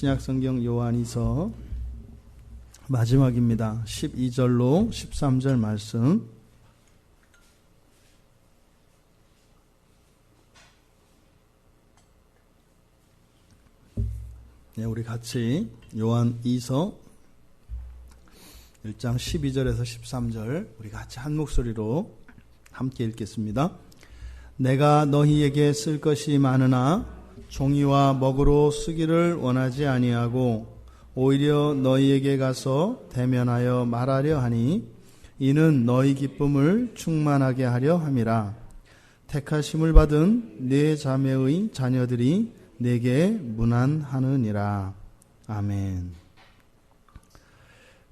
신약성경 요한이서 마지막입니다. 12절로 13절 말씀. 네, 우리 같이 요한 2서 1장 12절에서 13절 우리 같이 한 목소리로 함께 읽겠습니다. 내가 너희에게 쓸 것이 많으나 종이와 먹으로 쓰기를 원하지 아니하고 오히려 너희에게 가서 대면하여 말하려 하니 이는 너희 기쁨을 충만하게 하려 함이라. 택하심을 받은 네 자매의 자녀들이 내게 문안하느니라. 아멘.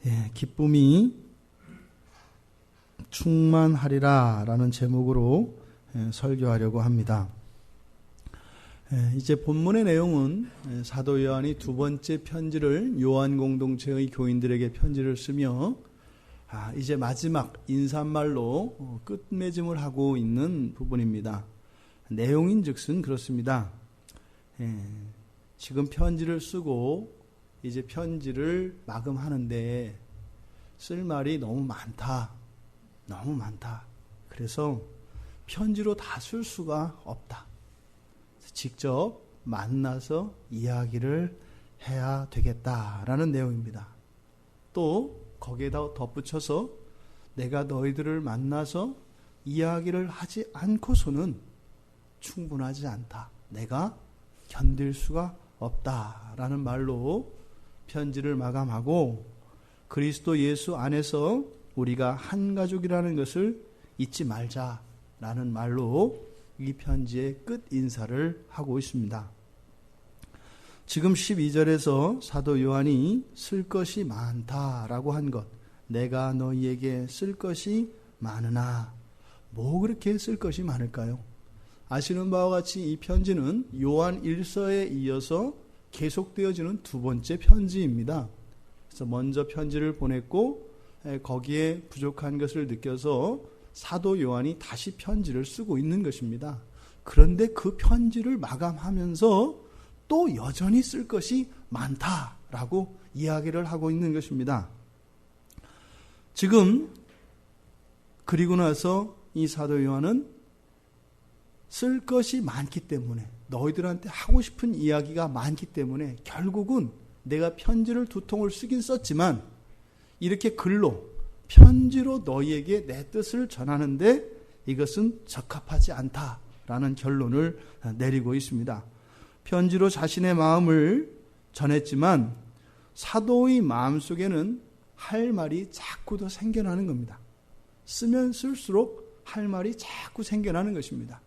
예, 기쁨이 충만하리라 라는 제목으로 설교하려고 합니다. 이제 본문의 내용은 사도 요한이 두 번째 편지를 요한 공동체의 교인들에게 편지를 쓰며 이제 마지막 인사말로 끝맺음을 하고 있는 부분입니다. 내용인즉슨 그렇습니다. 지금 편지를 쓰고 이제 편지를 마감하는데 쓸 말이 너무 많다. 그래서 편지로 다 쓸 수가 없다. 직접 만나서 이야기를 해야 되겠다라는 내용입니다. 또 거기에다 덧붙여서 내가 너희들을 만나서 이야기를 하지 않고서는 충분하지 않다. 내가 견딜 수가 없다라는 말로 편지를 마감하고 그리스도 예수 안에서 우리가 한 가족이라는 것을 잊지 말자라는 말로 이 편지의 끝 인사를 하고 있습니다. 지금 12절에서 사도 요한이 쓸 것이 많다라고 한 것, 내가 너희에게 쓸 것이 많으나 뭐 그렇게 쓸 것이 많을까요? 아시는 바와 같이 이 편지는 요한 1서에 이어서 계속되어지는 두 번째 편지입니다. 그래서 먼저 편지를 보냈고 거기에 부족한 것을 느껴서 사도 요한이 다시 편지를 쓰고 있는 것입니다. 그런데 그 편지를 마감하면서 또 여전히 쓸 것이 많다라고 이야기를 하고 있는 것입니다. 지금 그리고 나서 이 사도 요한은 쓸 것이 많기 때문에 너희들한테 하고 싶은 이야기가 많기 때문에 결국은 내가 편지를 두 통을 쓰긴 썼지만 이렇게 글로 편지로 너희에게 내 뜻을 전하는데 이것은 적합하지 않다라는 결론을 내리고 있습니다. 편지로 자신의 마음을 전했지만 사도의 마음속에는 할 말이 자꾸 더 생겨나는 겁니다. 쓰면 쓸수록 할 말이 자꾸 생겨나는 것입니다.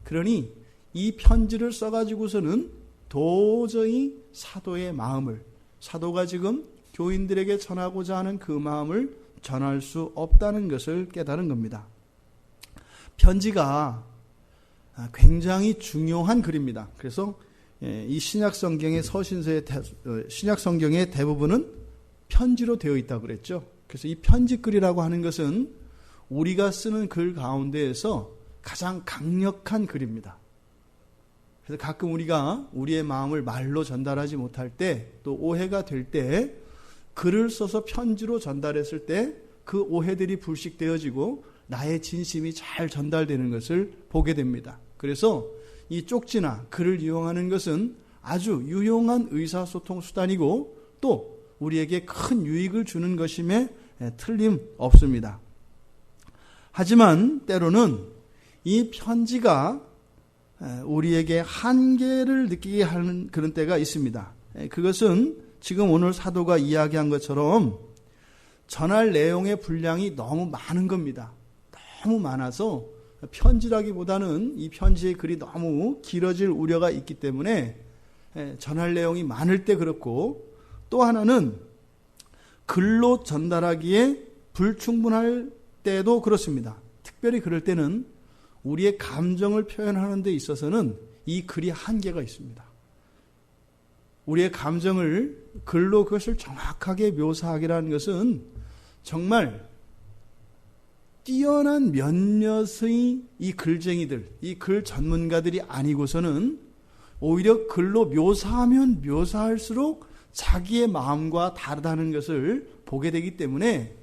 그러니 이 편지를 써가지고서는 도저히 사도의 마음을, 사도가 지금 교인들에게 전하고자 하는 그 마음을 전할 수 없다는 것을 깨달은 겁니다. 편지가 굉장히 중요한 글입니다. 그래서 이 신약성경의 신약성경의 대부분은 편지로 되어 있다고 그랬죠. 그래서 이 편지글이라고 하는 것은 우리가 쓰는 글 가운데에서 가장 강력한 글입니다. 그래서 가끔 우리가 우리의 마음을 말로 전달하지 못할 때, 또 오해가 될 때 글을 써서 편지로 전달했을 때 그 오해들이 불식되어지고 나의 진심이 잘 전달되는 것을 보게 됩니다. 그래서 이 쪽지나 글을 이용하는 것은 아주 유용한 의사소통 수단이고 또 우리에게 큰 유익을 주는 것임에 틀림없습니다. 하지만 때로는 이 편지가 우리에게 한계를 느끼게 하는 그런 때가 있습니다. 그것은 지금 오늘 사도가 이야기한 것처럼 전할 내용의 분량이 너무 많은 겁니다. 너무 많아서 편지라기보다는 이 편지의 글이 너무 길어질 우려가 있기 때문에 전할 내용이 많을 때 그렇고, 또 하나는 글로 전달하기에 불충분할 때도 그렇습니다. 특별히 그럴 때는 우리의 감정을 표현하는 데 있어서는 이 글이 한계가 있습니다. 우리의 감정을 글로 그것을 정확하게 묘사하기라는 것은 정말 뛰어난 몇몇의 이 글쟁이들, 이 글 전문가들이 아니고서는 오히려 글로 묘사하면 묘사할수록 자기의 마음과 다르다는 것을 보게 되기 때문에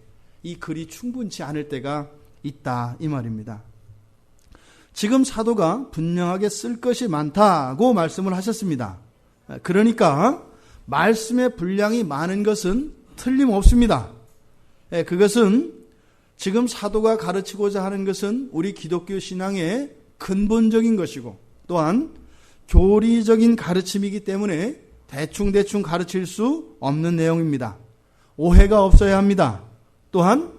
이 글이 충분치 않을 때가 있다 이 말입니다. 지금 사도가 분명하게 쓸 것이 많다고 말씀을 하셨습니다. 그러니까 말씀의 분량이 많은 것은 틀림없습니다. 그것은 지금 사도가 가르치고자 하는 것은 우리 기독교 신앙의 근본적인 것이고 또한 교리적인 가르침이기 때문에 대충 가르칠 수 없는 내용입니다. 오해가 없어야 합니다. 또한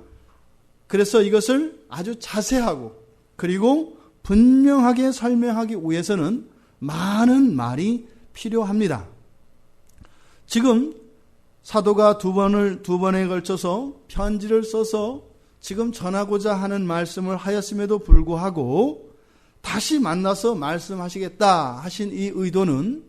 그래서 이것을 아주 자세하고 그리고 분명하게 설명하기 위해서는 많은 말이 필요합니다. 지금 사도가 두 번에 걸쳐서 편지를 써서 지금 전하고자 하는 말씀을 하였음에도 불구하고 다시 만나서 말씀하시겠다 하신 이 의도는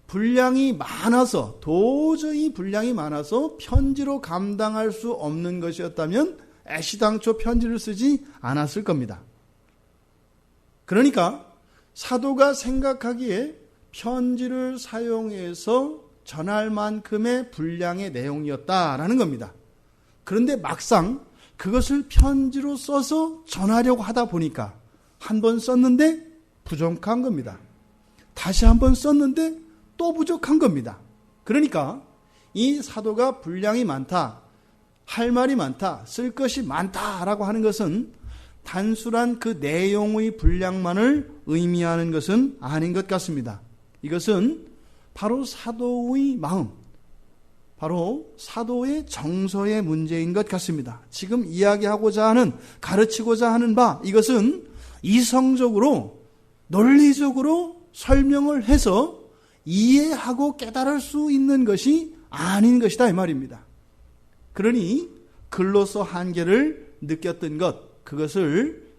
분량이 많아서 도저히 분량이 많아서 편지로 감당할 수 없는 것이었다면 애시당초 편지를 쓰지 않았을 겁니다. 그러니까 사도가 생각하기에 편지를 사용해서 전할 만큼의 분량의 내용이었다라는 겁니다. 그런데 막상 그것을 편지로 써서 전하려고 하다 보니까 한 번 썼는데 부족한 겁니다. 다시 한 번 썼는데 또 부족한 겁니다. 그러니까 이 사도가 분량이 많다, 할 말이 많다, 쓸 것이 많다라고 하는 것은 단순한 그 내용의 분량만을 의미하는 것은 아닌 것 같습니다. 이것은 바로 사도의 마음, 바로 사도의 정서의 문제인 것 같습니다. 지금 이야기하고자 하는, 가르치고자 하는 바, 이것은 이성적으로, 논리적으로 설명을 해서 이해하고 깨달을 수 있는 것이 아닌 것이다 이 말입니다. 그러니 글로서 한계를 느꼈던 것, 그것을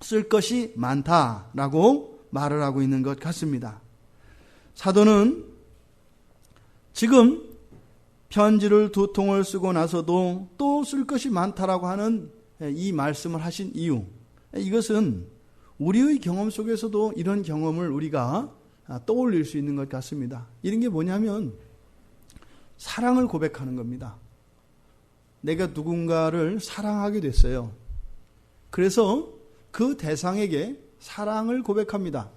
쓸 것이 많다라고 말을 하고 있는 것 같습니다. 사도는 지금 편지를 2통을 쓰고 나서도 또 쓸 것이 많다라고 하는 이 말씀을 하신 이유, 이것은 우리의 경험 속에서도 이런 경험을 우리가 떠올릴 수 있는 것 같습니다. 이런 게 뭐냐면 사랑을 고백하는 겁니다. 내가 누군가를 사랑하게 됐어요. 그래서 그 대상에게 사랑을 고백합니다.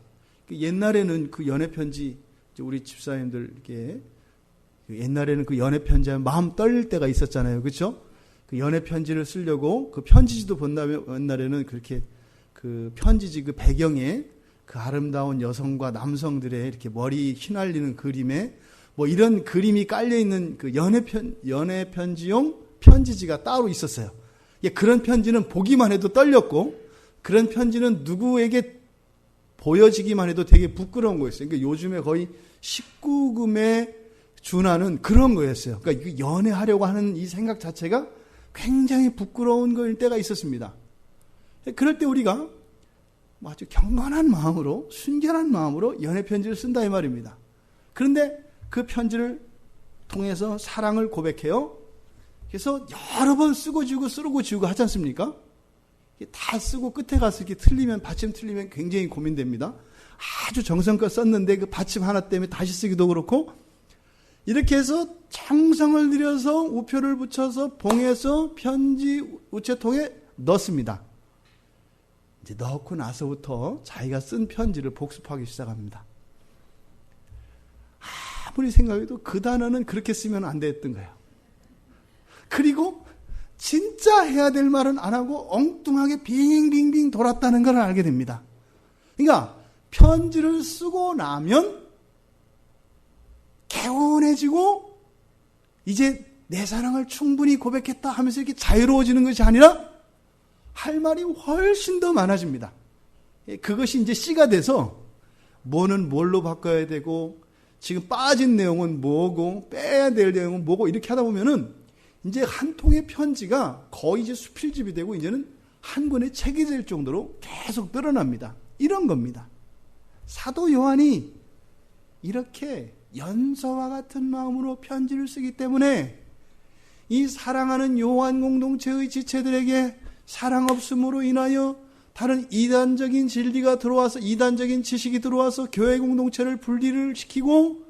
옛날에는 그 연애편지, 우리 집사님들 이렇게 옛날에는 그 연애편지하면 마음 떨릴 때가 있었잖아요. 그렇죠? 그 연애편지를 쓰려고 그 편지지도 본다면 옛날에는 그렇게 그 편지지 그 배경에 그 아름다운 여성과 남성들의 이렇게 머리 휘날리는 그림에 뭐 이런 그림이 깔려있는 그 연애편지용 편지지가 따로 있었어요. 그런 편지는 보기만 해도 떨렸고 그런 편지는 누구에게 보여지기만 해도 되게 부끄러운 거였어요. 그러니까 요즘에 거의 19금에 준하는 그런 거였어요. 그러니까 연애하려고 하는 이 생각 자체가 굉장히 부끄러운 거일 때가 있었습니다. 그럴 때 우리가 아주 경건한 마음으로, 순결한 마음으로 연애편지를 쓴다 이 말입니다. 그런데 그 편지를 통해서 사랑을 고백해요. 그래서 여러 번 쓰고 지우고 하지 않습니까? 다 쓰고 끝에 가서 이렇게 틀리면, 받침 틀리면 굉장히 고민됩니다. 아주 정성껏 썼는데 그 받침 하나 때문에 다시 쓰기도 그렇고, 이렇게 해서 정성을 들여서 우표를 붙여서 봉해서 편지 우체통에 넣습니다. 이제 넣고 나서부터 자기가 쓴 편지를 복습하기 시작합니다. 아무리 생각해도 그 단어는 그렇게 쓰면 안 됐던 거예요. 그리고 진짜 해야 될 말은 안 하고 엉뚱하게 빙빙빙 돌았다는 걸 알게 됩니다. 그러니까 편지를 쓰고 나면 개운해지고 이제 내 사랑을 충분히 고백했다 하면서 이렇게 자유로워지는 것이 아니라 할 말이 훨씬 더 많아집니다. 그것이 이제 씨가 돼서 뭐는 뭘로 바꿔야 되고 지금 빠진 내용은 뭐고 빼야 될 내용은 뭐고 이렇게 하다 보면은 이제 한 통의 편지가 거의 이제 수필집이 되고 이제는 한 권의 책이 될 정도로 계속 늘어납니다. 이런 겁니다. 사도 요한이 이렇게 연서와 같은 마음으로 편지를 쓰기 때문에 이 사랑하는 요한 공동체의 지체들에게 사랑 없음으로 인하여 다른 이단적인 진리가 들어와서, 이단적인 지식이 들어와서 교회 공동체를 분리를 시키고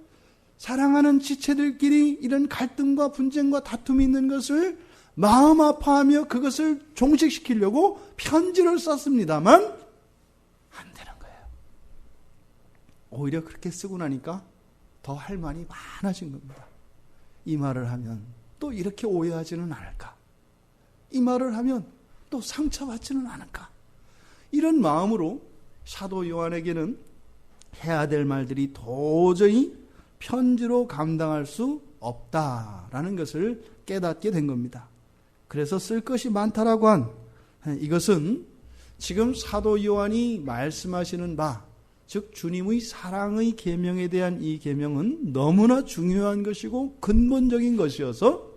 사랑하는 지체들끼리 이런 갈등과 분쟁과 다툼이 있는 것을 마음 아파하며 그것을 종식시키려고 편지를 썼습니다만 안 되는 거예요. 오히려 그렇게 쓰고 나니까 더 할 말이 많아진 겁니다. 이 말을 하면 또 이렇게 오해하지는 않을까? 이 말을 하면 또 상처받지는 않을까? 이런 마음으로 사도 요한에게는 해야 될 말들이 도저히 편지로 감당할 수 없다라는 것을 깨닫게 된 겁니다. 그래서 쓸 것이 많다라고 한 이것은 지금 사도 요한이 말씀하시는 바, 즉 주님의 사랑의 계명에 대한 이 계명은 너무나 중요한 것이고 근본적인 것이어서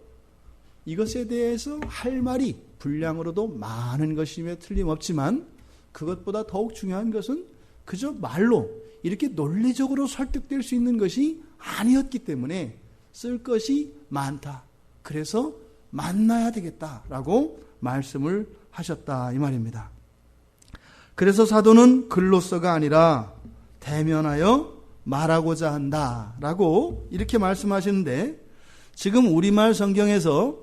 이것에 대해서 할 말이 분량으로도 많은 것이며 틀림없지만 그것보다 더욱 중요한 것은 그저 말로 이렇게 논리적으로 설득될 수 있는 것이 아니었기 때문에 쓸 것이 많다. 그래서 만나야 되겠다라고 말씀을 하셨다 이 말입니다. 그래서 사도는 글로서가 아니라 대면하여 말하고자 한다라고 이렇게 말씀하시는데 지금 우리말 성경에서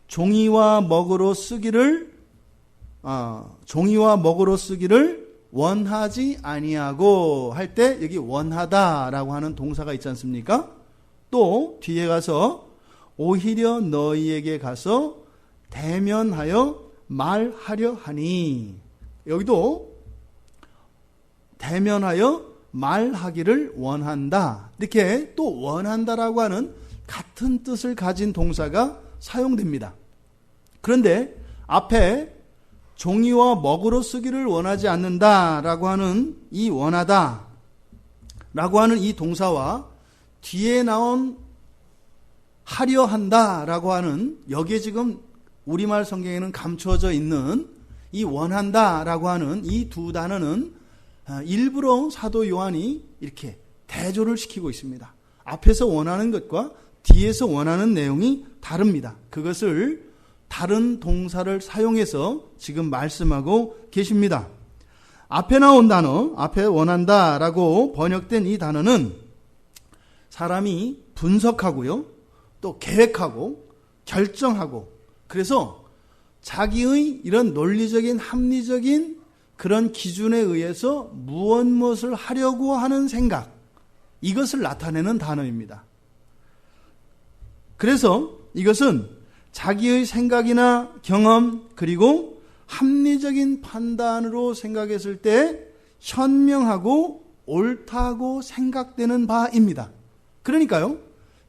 종이와 먹으로 쓰기를 원하지 아니하고 할 때 여기 원하다라고 하는 동사가 있지 않습니까? 또 뒤에 가서 오히려 너희에게 가서 대면하여 말하려 하니 여기도 대면하여 말하기를 원한다. 이렇게 또 원한다라고 하는 같은 뜻을 가진 동사가 사용됩니다. 그런데 앞에 종이와 먹으로 쓰기를 원하지 않는다라고 하는 이 원하다라고 하는 이 동사와 뒤에 나온 하려 한다라고 하는 여기에 지금 우리말 성경에는 감춰져 있는 이 원한다라고 하는 이 두 단어는 일부러 사도 요한이 이렇게 대조를 시키고 있습니다. 앞에서 원하는 것과 뒤에서 원하는 내용이 다릅니다. 그것을 다른 동사를 사용해서 지금 말씀하고 계십니다. 앞에 나온 단어, 앞에 원한다라고 번역된 이 단어는 사람이 분석하고요, 또 계획하고 결정하고 그래서 자기의 이런 논리적인 합리적인 그런 기준에 의해서 무엇을 하려고 하는 생각, 이것을 나타내는 단어입니다. 그래서 이것은 자기의 생각이나 경험 그리고 합리적인 판단으로 생각했을 때 현명하고 옳다고 생각되는 바입니다. 그러니까요,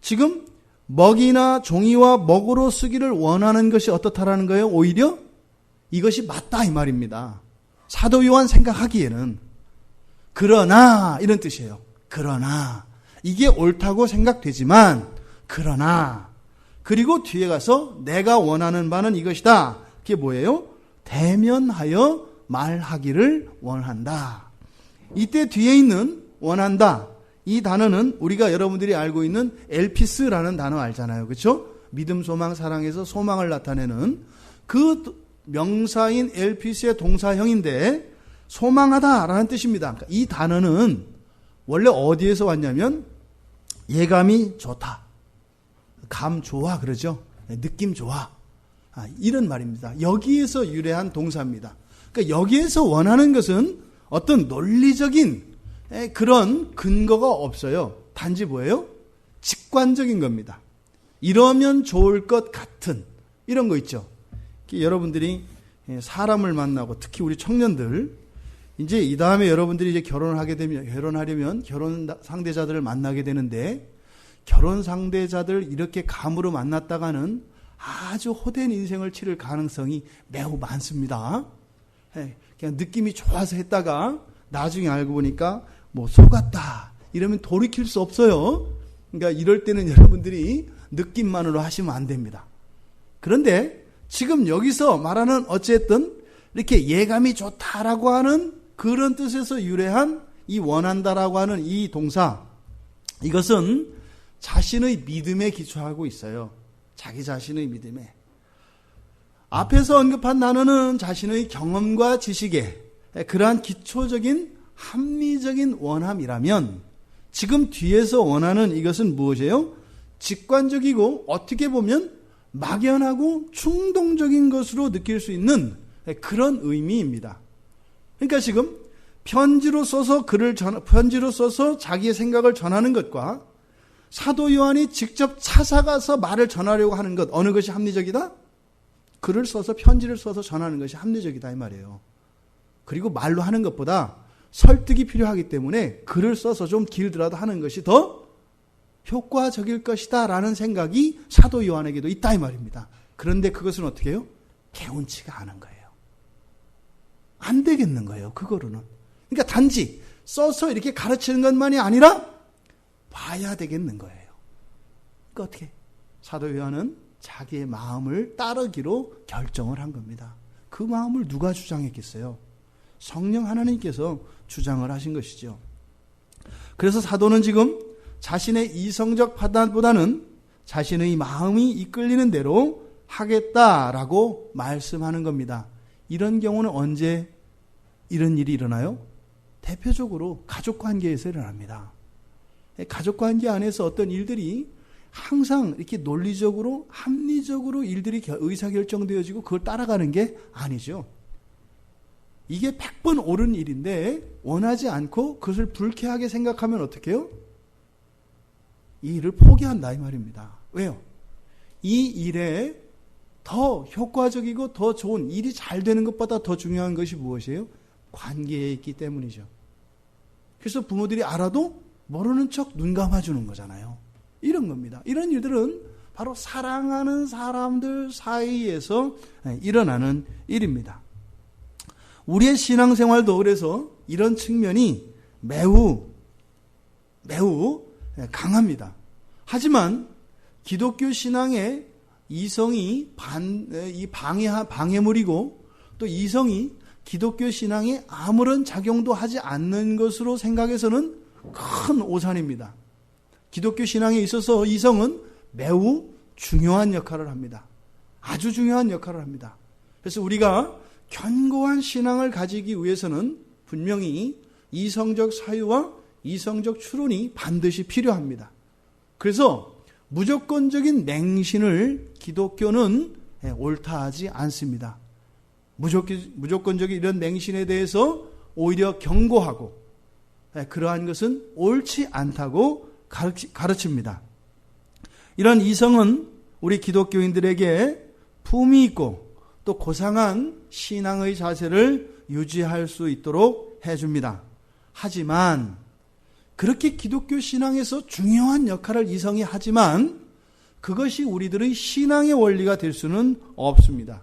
지금 먹이나 종이와 먹으로 쓰기를 원하는 것이 어떻다라는 거예요? 오히려 이것이 맞다 이 말입니다. 사도 요한 생각하기에는. 그러나 이런 뜻이에요. 그러나 이게 옳다고 생각되지만 그러나 그리고 뒤에 가서 내가 원하는 바는 이것이다. 그게 뭐예요? 대면하여 말하기를 원한다. 이때 뒤에 있는 원한다. 이 단어는 우리가 여러분들이 알고 있는 엘피스라는 단어 알잖아요. 그렇죠? 믿음, 소망, 사랑에서 소망을 나타내는 그 명사인 엘피스의 동사형인데 소망하다라는 뜻입니다. 이 단어는 원래 어디에서 왔냐면 예감이 좋다. 감 좋아 그러죠. 느낌 좋아. 이런 말입니다. 여기에서 유래한 동사입니다. 그러니까 여기에서 원하는 것은 어떤 논리적인 그런 근거가 없어요. 단지 뭐예요? 직관적인 겁니다. 이러면 좋을 것 같은 이런 거 있죠. 여러분들이 사람을 만나고 특히 우리 청년들 이제 이 다음에 여러분들이 이제 결혼하려면 결혼 상대자들을 만나게 되는데 결혼 상대자들 이렇게 감으로 만났다가는 아주 호된 인생을 치를 가능성이 매우 많습니다. 그냥 느낌이 좋아서 했다가 나중에 알고 보니까 뭐 속았다 이러면 돌이킬 수 없어요. 그러니까 이럴 때는 여러분들이 느낌만으로 하시면 안 됩니다. 그런데 지금 여기서 말하는 어쨌든 이렇게 예감이 좋다라고 하는 그런 뜻에서 유래한 이 원한다라고 하는 이 동사, 이것은 자신의 믿음에 기초하고 있어요. 자기 자신의 믿음에. 앞에서 언급한 단어는 자신의 경험과 지식에 그러한 기초적인 합리적인 원함이라면 지금 뒤에서 원하는 이것은 무엇이에요? 직관적이고 어떻게 보면 막연하고 충동적인 것으로 느낄 수 있는 그런 의미입니다. 그러니까 지금 편지로 써서 편지로 써서 자기의 생각을 전하는 것과 사도 요한이 직접 찾아가서 말을 전하려고 하는 것, 어느 것이 합리적이다? 글을 써서 편지를 써서 전하는 것이 합리적이다 이 말이에요. 그리고 말로 하는 것보다 설득이 필요하기 때문에 글을 써서 좀 길더라도 하는 것이 더 효과적일 것이다 라는 생각이 사도 요한에게도 있다 이 말입니다. 그런데 그것은 어떻게 해요? 개운치가 않은 거예요. 안 되겠는 거예요. 그거로는. 그러니까 단지 써서 이렇게 가르치는 것만이 아니라 봐야 되겠는 거예요. 그러니까 어떻게? 사도 요한은 자기의 마음을 따르기로 결정을 한 겁니다. 그 마음을 누가 주장했겠어요? 성령 하나님께서 주장을 하신 것이죠. 그래서 사도는 지금 자신의 이성적 판단보다는 자신의 마음이 이끌리는 대로 하겠다라고 말씀하는 겁니다. 이런 경우는 언제 이런 일이 일어나요? 대표적으로 가족관계에서 일어납니다. 가족관계 안에서 어떤 일들이 항상 이렇게 논리적으로 합리적으로 일들이 의사결정되어지고 그걸 따라가는 게 아니죠. 이게 100번 옳은 일인데 원하지 않고 그것을 불쾌하게 생각하면 어떻게 해요? 이 일을 포기한다 이 말입니다. 왜요? 이 일에 더 효과적이고 더 좋은 일이 잘 되는 것보다 더 중요한 것이 무엇이에요? 관계에 있기 때문이죠. 그래서 부모들이 알아도 모르는 척 눈 감아주는 거잖아요. 이런 겁니다. 이런 일들은 바로 사랑하는 사람들 사이에서 일어나는 일입니다. 우리의 신앙생활도 그래서 이런 측면이 매우 강합니다. 하지만 기독교 신앙의 이성이 방해물이고 또 이성이 기독교 신앙에 아무런 작용도 하지 않는 것으로 생각해서는 큰 오산입니다. 기독교 신앙에 있어서 이성은 매우 중요한 역할을 합니다. 아주 중요한 역할을 합니다. 그래서 우리가 견고한 신앙을 가지기 위해서는 분명히 이성적 사유와 이성적 추론이 반드시 필요합니다. 그래서 무조건적인 맹신을 기독교는 옳다하지 않습니다. 무조건적인 이런 맹신에 대해서 오히려 경고하고 그러한 것은 옳지 않다고 가르칩니다. 이런 이성은 우리 기독교인들에게 품위 있고 또 고상한 신앙의 자세를 유지할 수 있도록 해줍니다. 하지만 그렇게 기독교 신앙에서 중요한 역할을 이성이 하지만 그것이 우리들의 신앙의 원리가 될 수는 없습니다.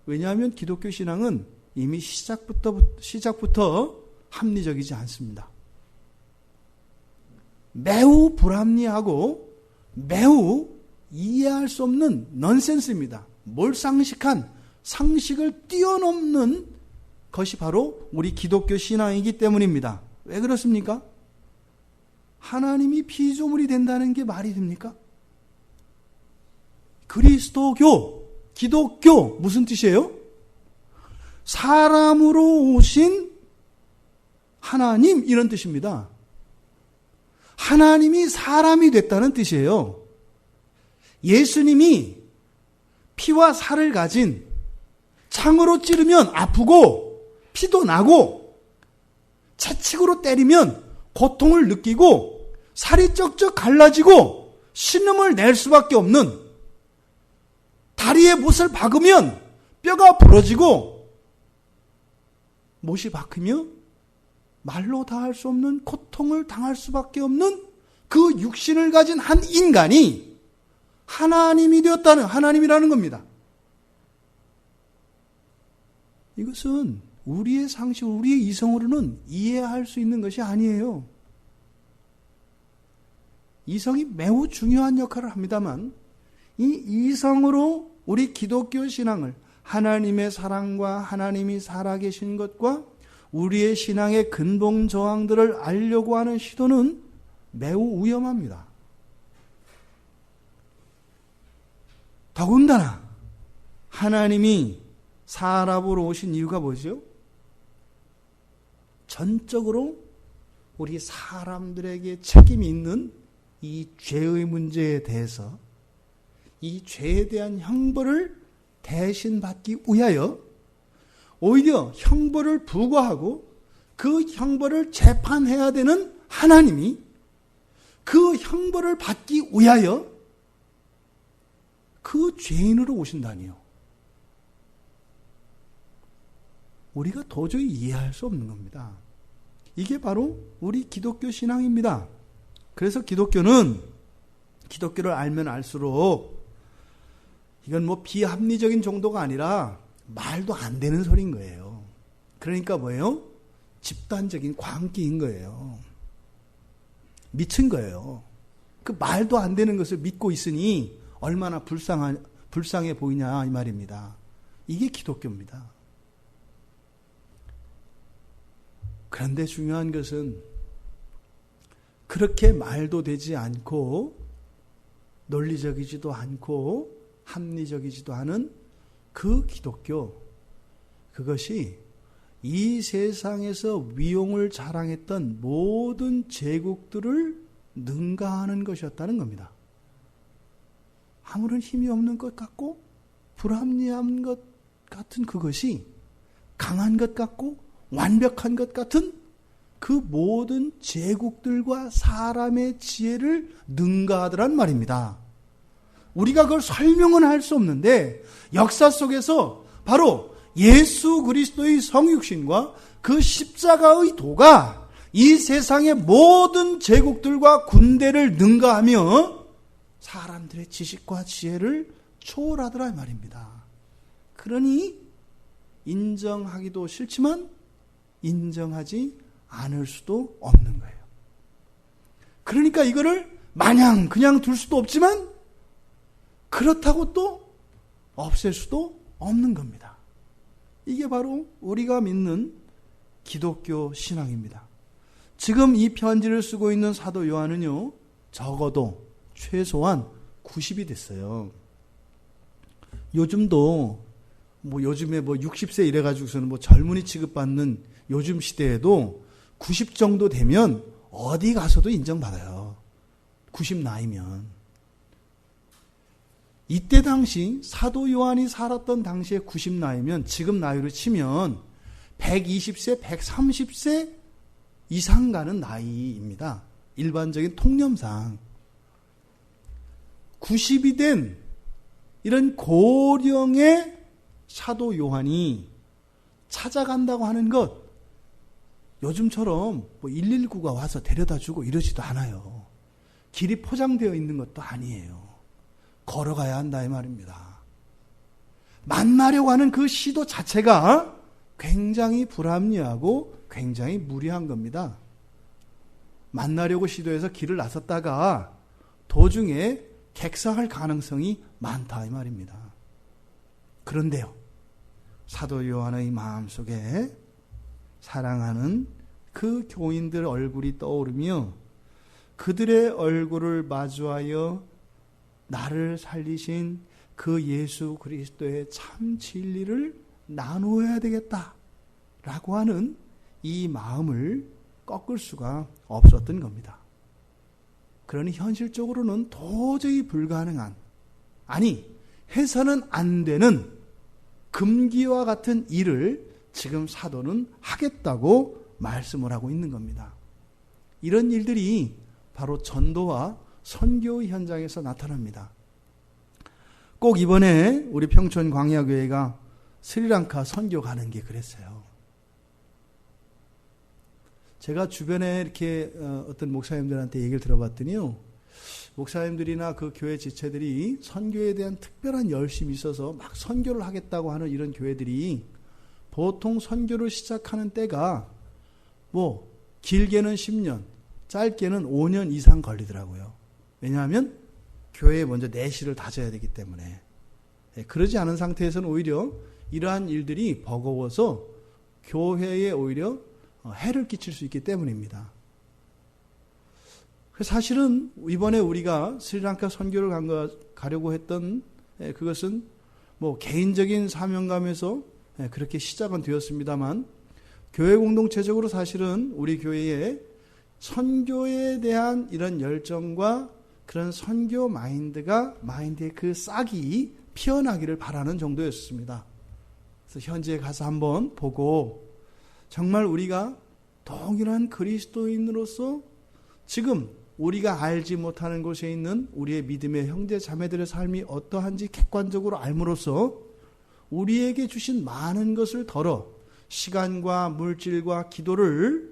왜냐하면 기독교 신앙은 이미 시작부터 합리적이지 않습니다. 매우 불합리하고 매우 이해할 수 없는 넌센스입니다. 몰상식한 상식을 뛰어넘는 것이 바로 우리 기독교 신앙이기 때문입니다. 왜 그렇습니까? 하나님이 피조물이 된다는 게 말이 됩니까? 그리스도교, 기독교 무슨 뜻이에요? 사람으로 오신 하나님 이런 뜻입니다. 하나님이 사람이 됐다는 뜻이에요. 예수님이 피와 살을 가진 창으로 찌르면 아프고 피도 나고 채찍으로 때리면 고통을 느끼고 살이 쩍쩍 갈라지고 신음을 낼 수밖에 없는 다리에 못을 박으면 뼈가 부러지고 못이 박히며 말로 다 할 수 없는 고통을 당할 수밖에 없는 그 육신을 가진 한 인간이 하나님이 되었다는 하나님이라는 겁니다. 이것은 우리의 상식, 우리의 이성으로는 이해할 수 있는 것이 아니에요. 이성이 매우 중요한 역할을 합니다만 이 이성으로 우리 기독교 신앙을 하나님의 사랑과 하나님이 살아계신 것과 우리의 신앙의 근본 저항들을 알려고 하는 시도는 매우 위험합니다. 더군다나 하나님이 사람으로 오신 이유가 뭐죠? 전적으로 우리 사람들에게 책임이 있는 이 죄의 문제에 대해서 이 죄에 대한 형벌을 대신 받기 위하여 오히려 형벌을 부과하고 그 형벌을 재판해야 되는 하나님이 그 형벌을 받기 위하여 그 죄인으로 오신다니요. 우리가 도저히 이해할 수 없는 겁니다. 이게 바로 우리 기독교 신앙입니다. 그래서 기독교를 알면 알수록 이건 뭐 비합리적인 정도가 아니라 말도 안 되는 소리인 거예요. 그러니까 뭐예요? 집단적인 광기인 거예요. 미친 거예요. 그 말도 안 되는 것을 믿고 있으니 얼마나 불쌍해 보이냐 이 말입니다. 이게 기독교입니다. 그런데 중요한 것은 그렇게 말도 되지 않고 논리적이지도 않고 합리적이지도 않은 그 기독교, 그것이 이 세상에서 위용을 자랑했던 모든 제국들을 능가하는 것이었다는 겁니다. 아무런 힘이 없는 것 같고 불합리한 것 같은 그것이 강한 것 같고 완벽한 것 같은 그 모든 제국들과 사람의 지혜를 능가하더란 말입니다. 우리가 그걸 설명은 할 수 없는데 역사 속에서 바로 예수 그리스도의 성육신과 그 십자가의 도가 이 세상의 모든 제국들과 군대를 능가하며 사람들의 지식과 지혜를 초월하더라 말입니다. 그러니 인정하기도 싫지만 인정하지 않을 수도 없는 거예요. 그러니까 이거를 마냥 그냥 둘 수도 없지만 그렇다고 또 없앨 수도 없는 겁니다. 이게 바로 우리가 믿는 기독교 신앙입니다. 지금 이 편지를 쓰고 있는 사도 요한은요, 적어도 최소한 90이 됐어요. 요즘도 요즘에 60세 이래가지고서는 젊은이 취급받는 요즘 시대에도 90 정도 되면 어디 가서도 인정받아요. 90 나이면. 이때 당시 사도 요한이 살았던 당시에 90 나이면 지금 나이로 치면 120세, 130세 이상 가는 나이입니다. 일반적인 통념상. 90이 된 이런 고령의 사도 요한이 찾아간다고 하는 것, 요즘처럼 119가 와서 데려다주고 이러지도 않아요. 길이 포장되어 있는 것도 아니에요. 걸어가야 한다 이 말입니다. 만나려고 하는 그 시도 자체가 굉장히 불합리하고 굉장히 무리한 겁니다. 만나려고 시도해서 길을 나섰다가 도중에 객사할 가능성이 많다 이 말입니다. 그런데요, 사도 요한의 마음속에 사랑하는 그 교인들 얼굴이 떠오르며 그들의 얼굴을 마주하여 나를 살리신 그 예수 그리스도의 참 진리를 나누어야 되겠다라고 하는 이 마음을 꺾을 수가 없었던 겁니다. 그러니 현실적으로는 도저히 불가능한, 아니 해서는 안 되는 금기와 같은 일을 지금 사도는 하겠다고 말씀을 하고 있는 겁니다. 이런 일들이 바로 전도와 선교 현장에서 나타납니다. 꼭 이번에 우리 평촌 광야교회가 스리랑카 선교 가는 게 그랬어요. 제가 주변에 이렇게 어떤 목사님들한테 얘기를 들어봤더니요, 목사님들이나 그 교회 지체들이 선교에 대한 특별한 열심이 있어서 막 선교를 하겠다고 하는 이런 교회들이 보통 선교를 시작하는 때가 길게는 10년, 짧게는 5년 이상 걸리더라고요. 왜냐하면 교회에 먼저 내실을 다져야 되기 때문에. 그러지 않은 상태에서는 오히려 이러한 일들이 버거워서 교회에 오히려 해를 끼칠 수 있기 때문입니다. 사실은 이번에 우리가 스리랑카 선교를 가려고 했던 그것은 개인적인 사명감에서 그렇게 시작은 되었습니다만, 교회 공동체적으로 사실은 우리 교회에 선교에 대한 이런 열정과 그런 선교 마인드의 그 싹이 피어나기를 바라는 정도였습니다. 그래서 현지에 가서 한번 보고 정말 우리가 동일한 그리스도인으로서 지금 우리가 알지 못하는 곳에 있는 우리의 믿음의 형제 자매들의 삶이 어떠한지 객관적으로 알므로써 우리에게 주신 많은 것을 덜어 시간과 물질과 기도를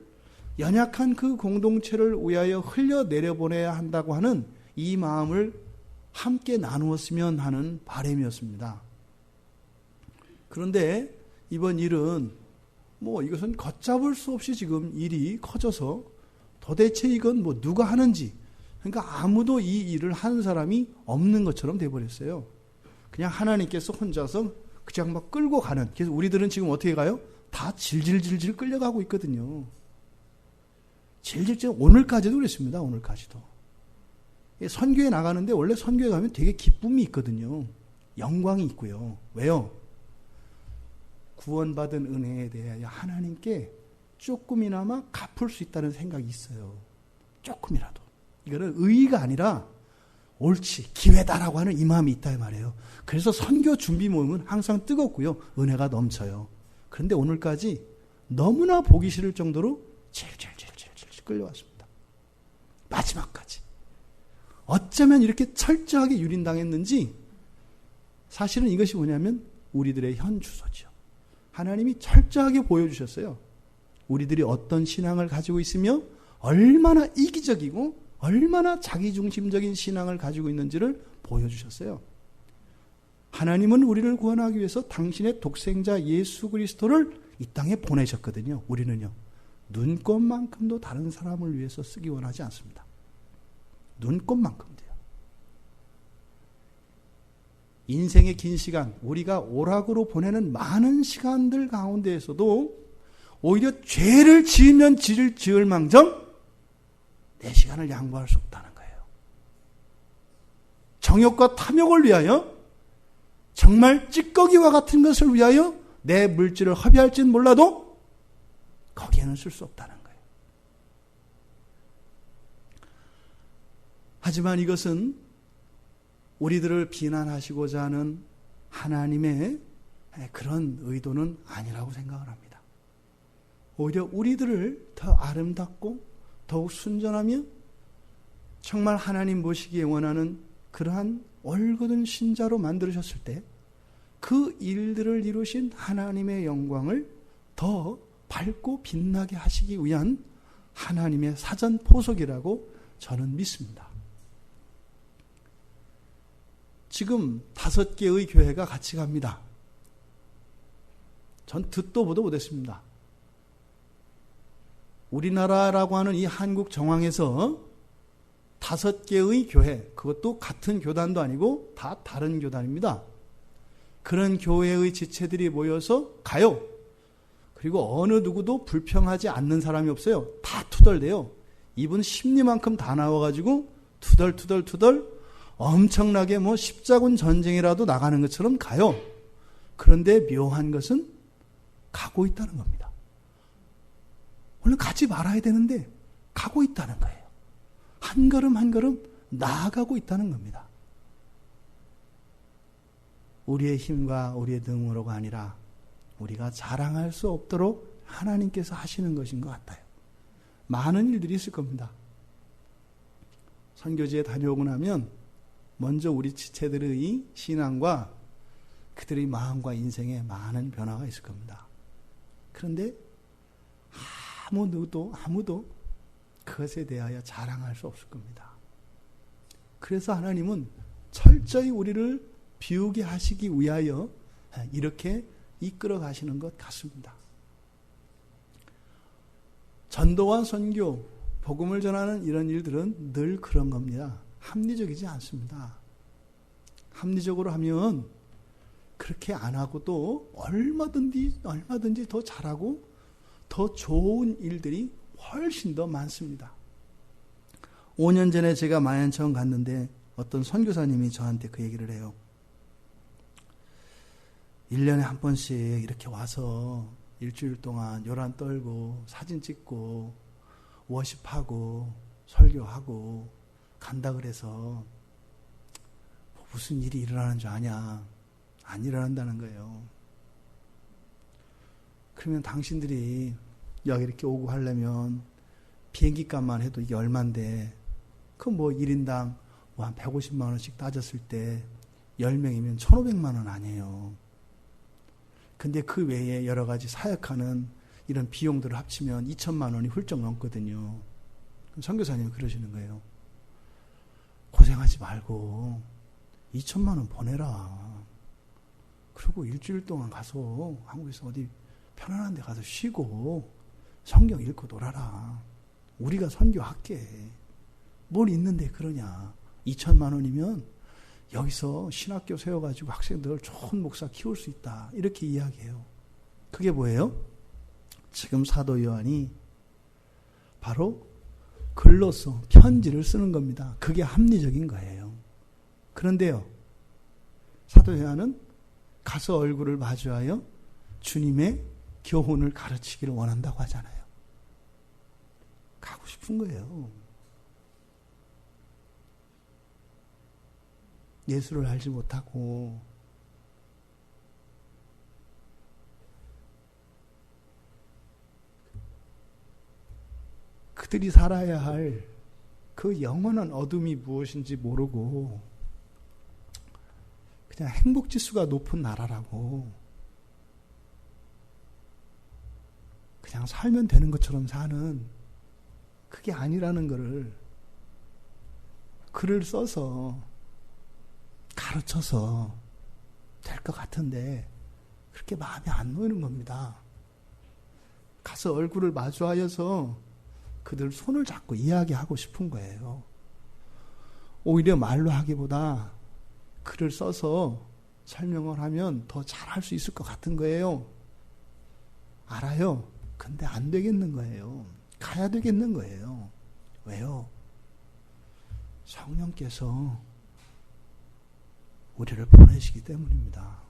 연약한 그 공동체를 위하여 흘려내려보내야 한다고 하는 이 마음을 함께 나누었으면 하는 바람이었습니다. 그런데 이번 일은 이것은 걷잡을 수 없이 지금 일이 커져서 도대체 이건 누가 하는지, 그러니까 아무도 이 일을 하는 사람이 없는 것처럼 돼버렸어요. 그냥 하나님께서 혼자서 그냥 막 끌고 가는. 그래서 우리들은 지금 어떻게 가요? 다 질질질질 끌려가고 있거든요. 질질질, 오늘까지도 그랬습니다. 오늘까지도. 선교에 나가는데 원래 선교에 가면 되게 기쁨이 있거든요. 영광이 있고요. 왜요? 구원받은 은혜에 대하여 하나님께 조금이나마 갚을 수 있다는 생각이 있어요. 조금이라도. 이거는 의의가 아니라 옳지, 기회다라고 하는 이 마음이 있다 이 말이에요. 그래서 선교 준비 모임은 항상 뜨겁고요. 은혜가 넘쳐요. 그런데 오늘까지 너무나 보기 싫을 정도로 질질질질 끌려왔습니다. 마지막까지. 어쩌면 이렇게 철저하게 유린당했는지 사실은 이것이 뭐냐면 우리들의 현 주소죠. 하나님이 철저하게 보여주셨어요. 우리들이 어떤 신앙을 가지고 있으며 얼마나 이기적이고 얼마나 자기중심적인 신앙을 가지고 있는지를 보여주셨어요. 하나님은 우리를 구원하기 위해서 당신의 독생자 예수 그리스도를 이 땅에 보내셨거든요. 우리는요. 눈꼽만큼도 다른 사람을 위해서 쓰기 원하지 않습니다. 눈꼽만큼도요. 인생의 긴 시간, 우리가 오락으로 보내는 많은 시간들 가운데에서도 오히려 죄를 지으면 지을 망정 내 시간을 양보할 수 없다는 거예요. 정욕과 탐욕을 위하여 정말 찌꺼기와 같은 것을 위하여 내 물질을 허비할지는 몰라도 거기에는 쓸 수 없다는 거예요. 하지만 이것은 우리들을 비난하시고자 하는 하나님의 그런 의도는 아니라고 생각을 합니다. 오히려 우리들을 더 아름답고 더욱 순전하며 정말 하나님 보시기에 원하는 그러한 올곧은 신자로 만들으셨을 때 그 일들을 이루신 하나님의 영광을 더 밝고 빛나게 하시기 위한 하나님의 사전 포석이라고 저는 믿습니다. 지금 5개의 교회가 같이 갑니다. 전 듣도 보도 못했습니다. 우리나라라고 하는 이 한국 정황에서 5개의 교회, 그것도 같은 교단도 아니고 다 다른 교단입니다. 그런 교회의 지체들이 모여서 가요. 그리고 어느 누구도 불평하지 않는 사람이 없어요. 다 투덜대요. 이분 심리만큼 다 나와가지고 투덜 엄청나게 십자군 전쟁이라도 나가는 것처럼 가요. 그런데 묘한 것은 가고 있다는 겁니다. 원래 가지 말아야 되는데 가고 있다는 거예요. 한 걸음 한 걸음 나아가고 있다는 겁니다. 우리의 힘과 우리의 능으로가 아니라 우리가 자랑할 수 없도록 하나님께서 하시는 것인 것 같아요. 많은 일들이 있을 겁니다. 선교지에 다녀오고 나면 먼저 우리 지체들의 신앙과 그들의 마음과 인생에 많은 변화가 있을 겁니다. 그런데 아무도 그것에 대하여 자랑할 수 없을 겁니다. 그래서 하나님은 철저히 우리를 비우게 하시기 위하여 이렇게 이끌어 가시는 것 같습니다. 전도와 선교, 복음을 전하는 이런 일들은 늘 그런 겁니다. 합리적이지 않습니다. 합리적으로 하면 그렇게 안 하고도 얼마든지 더 잘하고 더 좋은 일들이 훨씬 더 많습니다. 5년 전에 제가 마얀청 갔는데 어떤 선교사님이 저한테 그 얘기를 해요. 1년에 한 번씩 이렇게 와서 일주일 동안 요란 떨고 사진 찍고 워십하고 설교하고 간다 그래서 무슨 일이 일어나는 줄 아냐? 안 일어난다는 거예요. 그러면 당신들이 여기 이렇게 오고 하려면 비행기 값만 해도 이게 얼만데, 그 뭐 1인당 뭐 한 150만 원씩 따졌을 때 10명이면 1,500만 원 아니에요. 근데 그 외에 여러 가지 사역하는 이런 비용들을 합치면 2천만 원이 훌쩍 넘거든요. 그럼 선교사님이 그러시는 거예요. 고생하지 말고 2천만 원 보내라. 그리고 일주일 동안 가서 한국에서 어디 편안한 데 가서 쉬고 성경 읽고 놀아라. 우리가 선교할게. 뭘 있는데 그러냐. 2천만 원이면 여기서 신학교 세워가지고 학생들 좋은 목사 키울 수 있다. 이렇게 이야기해요. 그게 뭐예요? 지금 사도 요한이 바로 글로써 편지를 쓰는 겁니다. 그게 합리적인 거예요. 그런데요, 사도 요한은 가서 얼굴을 마주하여 주님의 교훈을 가르치기를 원한다고 하잖아요. 가고 싶은 거예요. 예수를 알지 못하고 그들이 살아야 할 그 영원한 어둠이 무엇인지 모르고 그냥 행복지수가 높은 나라라고 그냥 살면 되는 것처럼 사는, 그게 아니라는 것을 글을 써서 가르쳐서 될 것 같은데 그렇게 마음에 안 놓이는 겁니다. 가서 얼굴을 마주하여서 그들 손을 잡고 이야기하고 싶은 거예요. 오히려 말로 하기보다 글을 써서 설명을 하면 더 잘할 수 있을 것 같은 거예요. 알아요. 근데 안 되겠는 거예요. 가야 되겠는 거예요. 왜요? 성령께서 우리를 보내시기 때문입니다.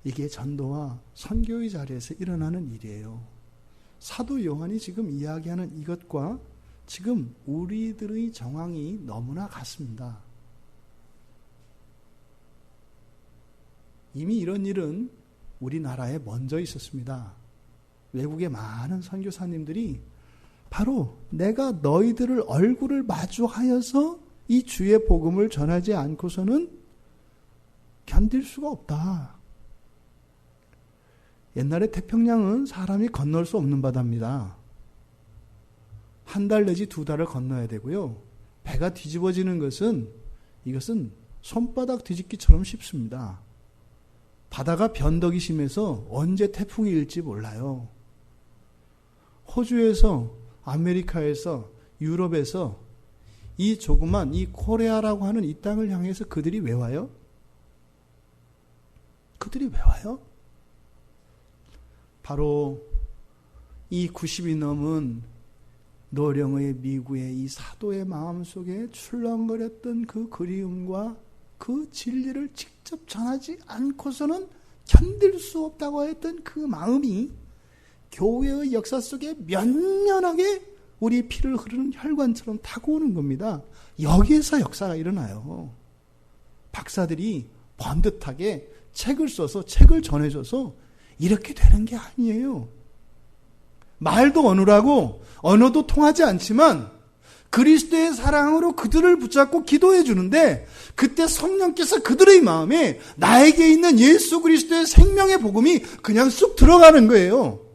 이게 전도와 선교의 자리에서 일어나는 일이에요. 사도 요한이 지금 이야기하는 이것과 지금 우리들의 정황이 너무나 같습니다. 이미 이런 일은 우리나라에 먼저 있었습니다. 외국의 많은 선교사님들이 바로 내가 너희들을 얼굴을 마주하여서 이 주의 복음을 전하지 않고서는 견딜 수가 없다. 옛날에 태평양은 사람이 건널 수 없는 바다입니다. 한 달 내지 2달을 건너야 되고요. 배가 뒤집어지는 이것은 손바닥 뒤집기처럼 쉽습니다. 바다가 변덕이 심해서 언제 태풍이 일지 몰라요. 호주에서, 아메리카에서, 유럽에서 이 조그만 이 코레아라고 하는 이 땅을 향해서 그들이 왜 와요? 그들이 왜 와요? 바로 이 90이 넘은 노령의 미국의 이 사도의 마음속에 출렁거렸던 그 그리움과 그 진리를 직접 전하지 않고서는 견딜 수 없다고 했던 그 마음이 교회의 역사 속에 면면하게 우리 피를 흐르는 혈관처럼 타고 오는 겁니다. 여기에서 역사가 일어나요. 박사들이 번듯하게 책을 써서 책을 전해줘서 이렇게 되는 게 아니에요. 말도 어눌하고 언어도 통하지 않지만 그리스도의 사랑으로 그들을 붙잡고 기도해 주는데 그때 성령께서 그들의 마음에 나에게 있는 예수 그리스도의 생명의 복음이 그냥 쑥 들어가는 거예요.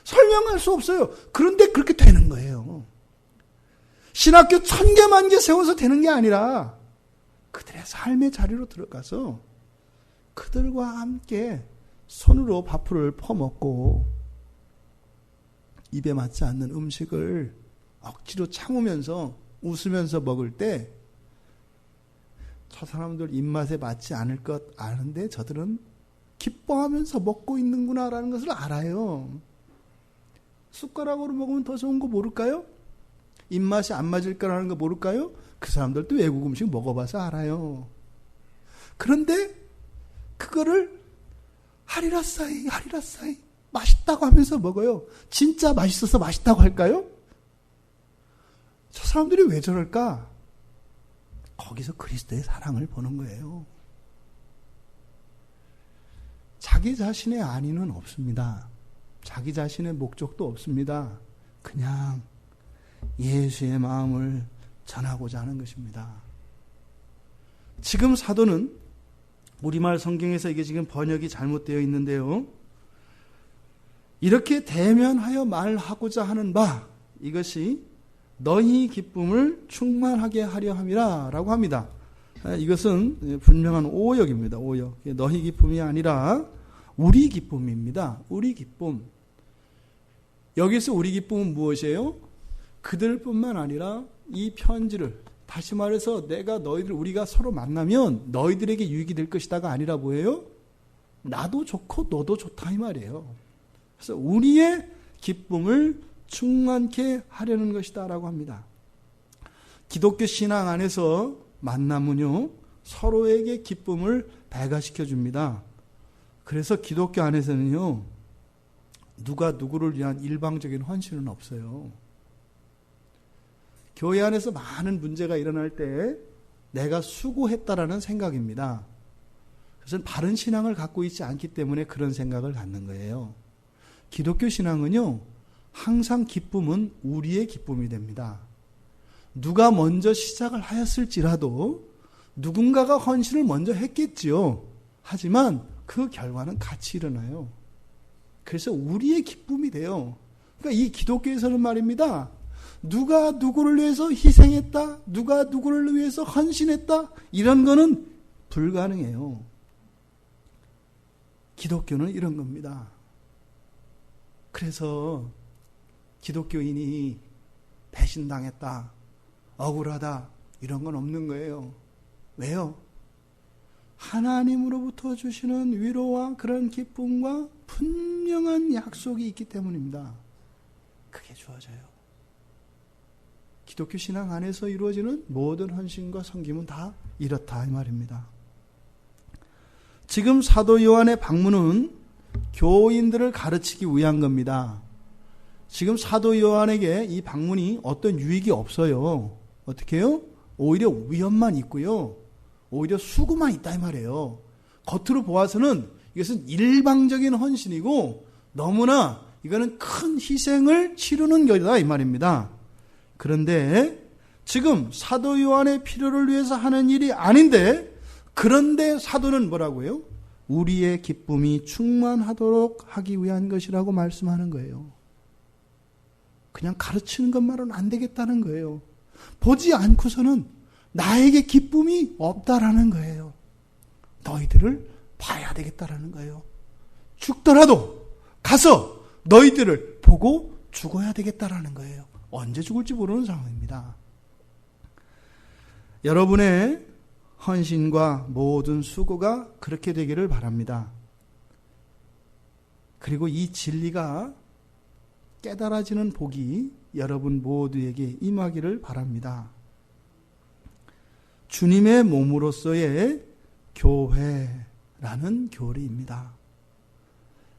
설명할 수 없어요. 그런데 그렇게 되는 거예요. 신학교 1000개, 10,000개 세워서 되는 게 아니라 그들의 삶의 자리로 들어가서 그들과 함께 손으로 밥풀을 퍼먹고 입에 맞지 않는 음식을 억지로 참으면서 웃으면서 먹을 때 저 사람들 입맛에 맞지 않을 것 아는데 저들은 기뻐하면서 먹고 있는구나라는 것을 알아요. 숟가락으로 먹으면 더 좋은 거 모를까요? 입맛이 안 맞을 거라는 거 모를까요? 그 사람들도 외국 음식 먹어봐서 알아요. 그런데 그거를 하리라싸이 맛있다고 하면서 먹어요. 진짜 맛있어서 맛있다고 할까요? 저 사람들이 왜 저럴까? 거기서 그리스도의 사랑을 보는 거예요. 자기 자신의 안위는 없습니다. 자기 자신의 목적도 없습니다. 그냥 예수의 마음을 전하고자 하는 것입니다. 지금 사도는 우리말 성경에서 이게 지금 번역이 잘못되어 있는데요. 이렇게 대면하여 말하고자 하는 바, 이것이 너희 기쁨을 충만하게 하려 함이라 라고 합니다. 이것은 분명한 오역입니다. 오역. 너희 기쁨이 아니라 우리 기쁨입니다. 우리 기쁨. 여기서 우리 기쁨은 무엇이에요? 그들뿐만 아니라 이 편지를, 다시 말해서 내가 우리가 서로 만나면 너희들에게 유익이 될 것이다가 아니라 뭐예요? 나도 좋고 너도 좋다 이 말이에요. 그래서 우리의 기쁨을 충만케 하려는 것이다 라고 합니다. 기독교 신앙 안에서 만남은요, 서로에게 기쁨을 배가시켜 줍니다. 그래서 기독교 안에서는요, 누가 누구를 위한 일방적인 헌신은 없어요. 교회 안에서 많은 문제가 일어날 때 내가 수고했다라는 생각입니다. 그것은 바른 신앙을 갖고 있지 않기 때문에 그런 생각을 갖는 거예요. 기독교 신앙은요, 항상 기쁨은 우리의 기쁨이 됩니다. 누가 먼저 시작을 하였을지라도 누군가가 헌신을 먼저 했겠지요. 하지만 그 결과는 같이 일어나요. 그래서 우리의 기쁨이 돼요. 그러니까 이 기독교에서는 말입니다. 누가 누구를 위해서 희생했다, 누가 누구를 위해서 헌신했다, 이런 거는 불가능해요. 기독교는 이런 겁니다. 그래서 기독교인이 배신당했다, 억울하다, 이런 건 없는 거예요. 왜요? 하나님으로부터 주시는 위로와 그런 기쁨과 분명한 약속이 있기 때문입니다. 그게 주어져요. 기독교 신앙 안에서 이루어지는 모든 헌신과 섬김은 다 이렇다 이 말입니다. 지금 사도 요한의 방문은 교인들을 가르치기 위한 겁니다. 지금 사도 요한에게 이 방문이 어떤 유익이 없어요. 어떻게 해요? 오히려 위험만 있고요. 오히려 수고만 있다 이 말이에요. 겉으로 보아서는 이것은 일방적인 헌신이고 너무나 이거는 큰 희생을 치르는 것이다 이 말입니다. 그런데 지금 사도 요한의 필요를 위해서 하는 일이 아닌데, 그런데 사도는 뭐라고 해요? 우리의 기쁨이 충만하도록 하기 위한 것이라고 말씀하는 거예요. 그냥 가르치는 것만으로는 안 되겠다는 거예요. 보지 않고서는 나에게 기쁨이 없다라는 거예요. 너희들을 봐야 되겠다라는 거예요. 죽더라도 가서 너희들을 보고 죽어야 되겠다라는 거예요. 언제 죽을지 모르는 상황입니다. 여러분의 헌신과 모든 수고가 그렇게 되기를 바랍니다. 그리고 이 진리가 깨달아지는 복이 여러분 모두에게 임하기를 바랍니다. 주님의 몸으로서의 교회라는 교리입니다.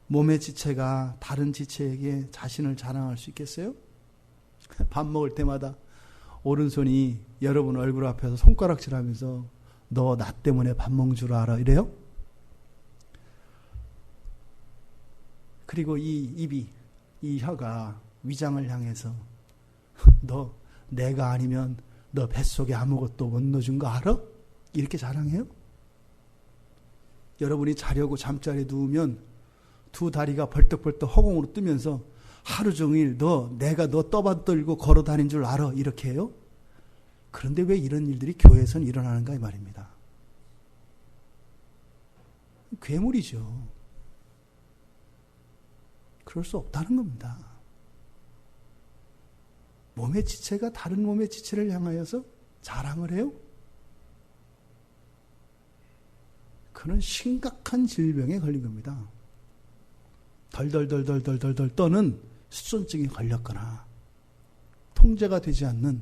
몸의 지체가 다른 지체에게 자신을 자랑할 수 있겠어요? 밥 먹을 때마다 오른손이 여러분 얼굴 앞에서 손가락질하면서 너 나 때문에 밥 먹는 줄 알아? 이래요? 그리고 이 입이, 이 혀가 위장을 향해서 너 내가 아니면 너 뱃속에 아무것도 못 넣어준 거 알아? 이렇게 자랑해요? 여러분이 자려고 잠자리에 누우면 두 다리가 벌떡벌떡 허공으로 뜨면서 하루 종일 내가 너 떠받들고 걸어 다닌 줄 알아? 이렇게 해요? 그런데 왜 이런 일들이 교회에서는 일어나는가 이 말입니다. 괴물이죠. 그럴 수 없다는 겁니다. 몸의 지체가 다른 몸의 지체를 향하여서 자랑을 해요? 그는 심각한 질병에 걸린 겁니다. 덜덜덜덜덜덜 떠는 수전증이 걸렸거나 통제가 되지 않는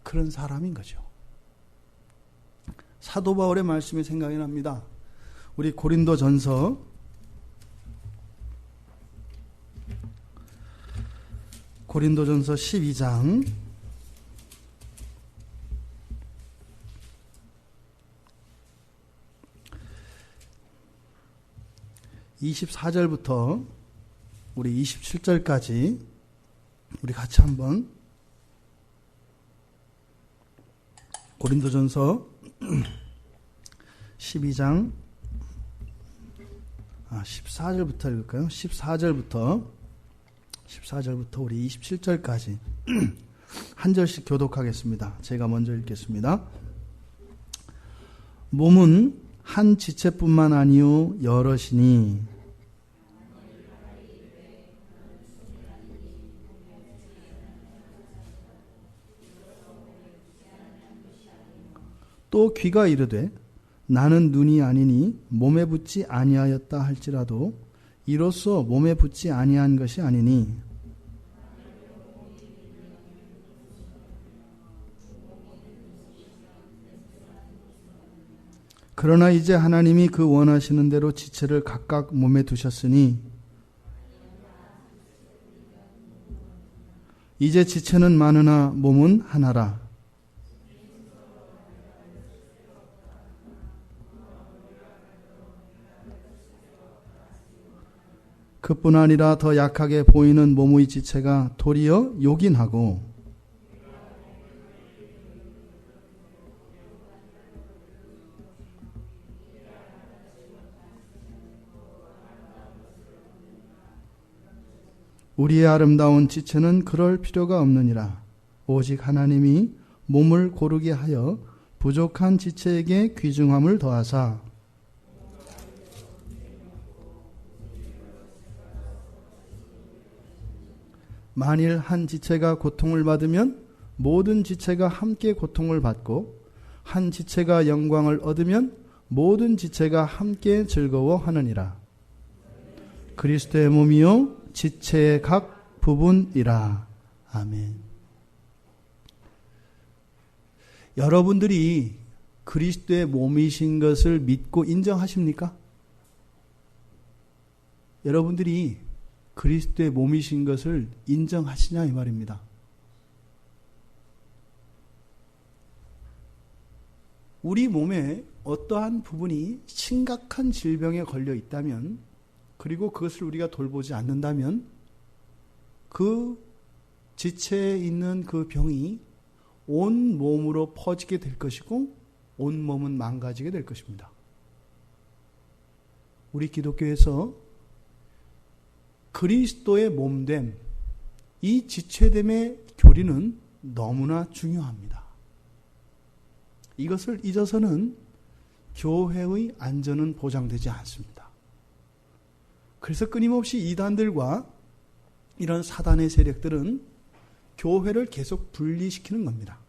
그런 사람인 거죠. 사도 바울의 말씀이 생각이 납니다. 우리 고린도전서 12장 24절부터 우리 27절까지 우리 같이 한번 고린도전서 12장 14절부터 읽을까요? 14절부터 우리 27절까지 한 절씩 교독하겠습니다. 제가 먼저 읽겠습니다. 몸은 한 지체뿐만 아니요 여럿이니 또 귀가 이르되 나는 눈이 아니니 몸에 붙지 아니하였다 할지라도 이로써 몸에 붙지 아니한 것이 아니니 그러나 이제 하나님이 그 원하시는 대로 지체를 각각 몸에 두셨으니 이제 지체는 많으나 몸은 하나라. 그뿐 아니라 더 약하게 보이는 몸의 지체가 도리어 요긴하고 우리의 아름다운 지체는 그럴 필요가 없느니라. 오직 하나님이 몸을 고르게 하여 부족한 지체에게 귀중함을 더하사 만일 한 지체가 고통을 받으면 모든 지체가 함께 고통을 받고 한 지체가 영광을 얻으면 모든 지체가 함께 즐거워하느니라. 그리스도의 몸이요 지체의 각 부분이라. 아멘. 여러분들이 그리스도의 몸이신 것을 믿고 인정하십니까? 여러분들이 그리스도의 몸이신 것을 인정하시냐 이 말입니다. 우리 몸에 어떠한 부분이 심각한 질병에 걸려 있다면 그리고 그것을 우리가 돌보지 않는다면 그 지체에 있는 그 병이 온 몸으로 퍼지게 될 것이고 온 몸은 망가지게 될 것입니다. 우리 기독교에서 그리스도의 몸됨, 이 지체됨의 교리는 너무나 중요합니다. 이것을 잊어서는 교회의 안전은 보장되지 않습니다. 그래서 끊임없이 이단들과 이런 사단의 세력들은 교회를 계속 분리시키는 겁니다.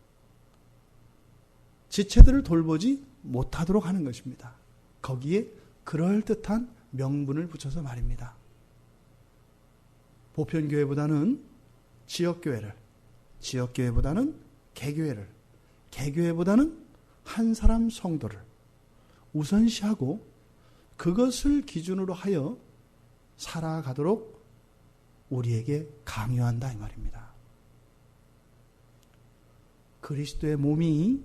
지체들을 돌보지 못하도록 하는 것입니다. 거기에 그럴듯한 명분을 붙여서 말입니다. 보편교회보다는 지역교회를, 지역교회보다는 개교회를, 개교회보다는 한 사람 성도를 우선시하고 그것을 기준으로 하여 살아가도록 우리에게 강요한다 이 말입니다. 그리스도의 몸이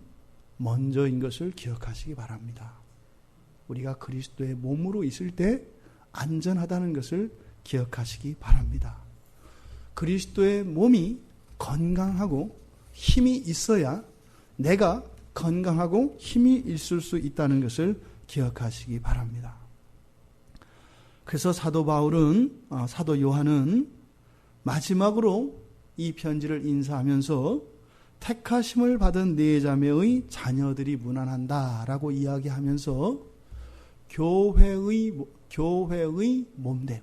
먼저인 것을 기억하시기 바랍니다. 우리가 그리스도의 몸으로 있을 때 안전하다는 것을 기억하시기 바랍니다. 그리스도의 몸이 건강하고 힘이 있어야 내가 건강하고 힘이 있을 수 있다는 것을 기억하시기 바랍니다. 그래서 사도 요한은 마지막으로 이 편지를 인사하면서 택하심을 받은 네 자매의 자녀들이 문안한다라고 이야기하면서 교회의 몸됨,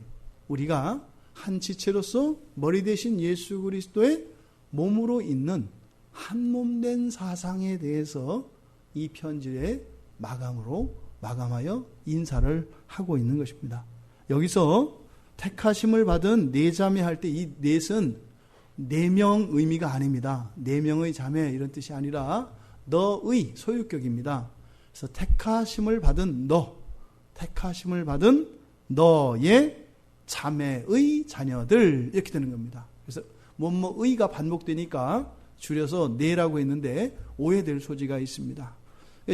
우리가 한 지체로서 머리 대신 예수 그리스도의 몸으로 있는 한 몸된 사상에 대해서 이 편지의 마감하여 인사를 하고 있는 것입니다. 여기서 택하심을 받은 네 자매 할 때 이 넷은 네 명 의미가 아닙니다. 네 명의 자매 이런 뜻이 아니라 너의 소유격입니다. 그래서 택하심을 받은 너의 자매의 자녀들 이렇게 되는 겁니다. 그래서 뭐의가 반복되니까 줄여서 네라고 했는데 오해될 소지가 있습니다.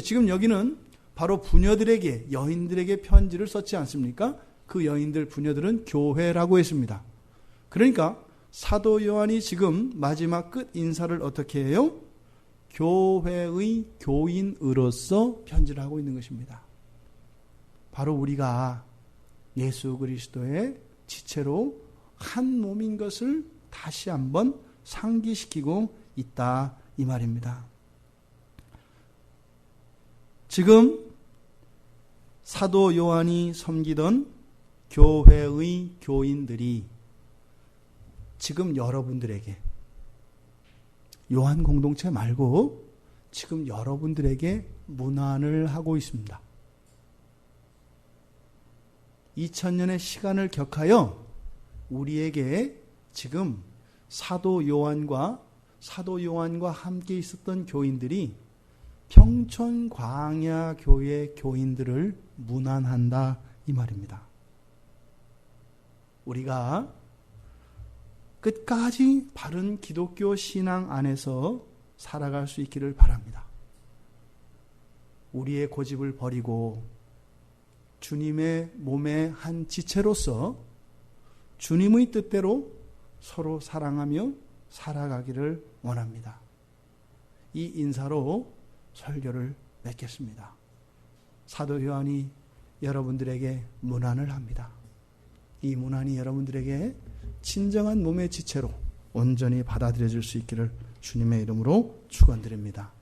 지금 여기는 바로 부녀들에게, 여인들에게 편지를 썼지 않습니까? 그 여인들 부녀들은 교회라고 했습니다. 그러니까 사도 요한이 지금 마지막 끝 인사를 어떻게 해요? 교회의 교인으로서 편지를 하고 있는 것입니다. 바로 우리가 예수 그리스도의 지체로 한 몸인 것을 다시 한번 상기시키고 있다 이 말입니다. 지금 사도 요한이 섬기던 교회의 교인들이 지금 여러분들에게, 요한 공동체 말고 지금 여러분들에게 문안을 하고 있습니다. 2000년의 시간을 격하여 우리에게 지금 사도 요한과 함께 있었던 교인들이 평촌 광야 교회 교인들을 문안한다 이 말입니다. 우리가 끝까지 바른 기독교 신앙 안에서 살아갈 수 있기를 바랍니다. 우리의 고집을 버리고 주님의 몸의 한 지체로서 주님의 뜻대로 서로 사랑하며 살아가기를 원합니다. 이 인사로 설교를 맺겠습니다. 사도 요한이 여러분들에게 문안을 합니다. 이 문안이 여러분들에게 진정한 몸의 지체로 온전히 받아들여질 수 있기를 주님의 이름으로 축원드립니다.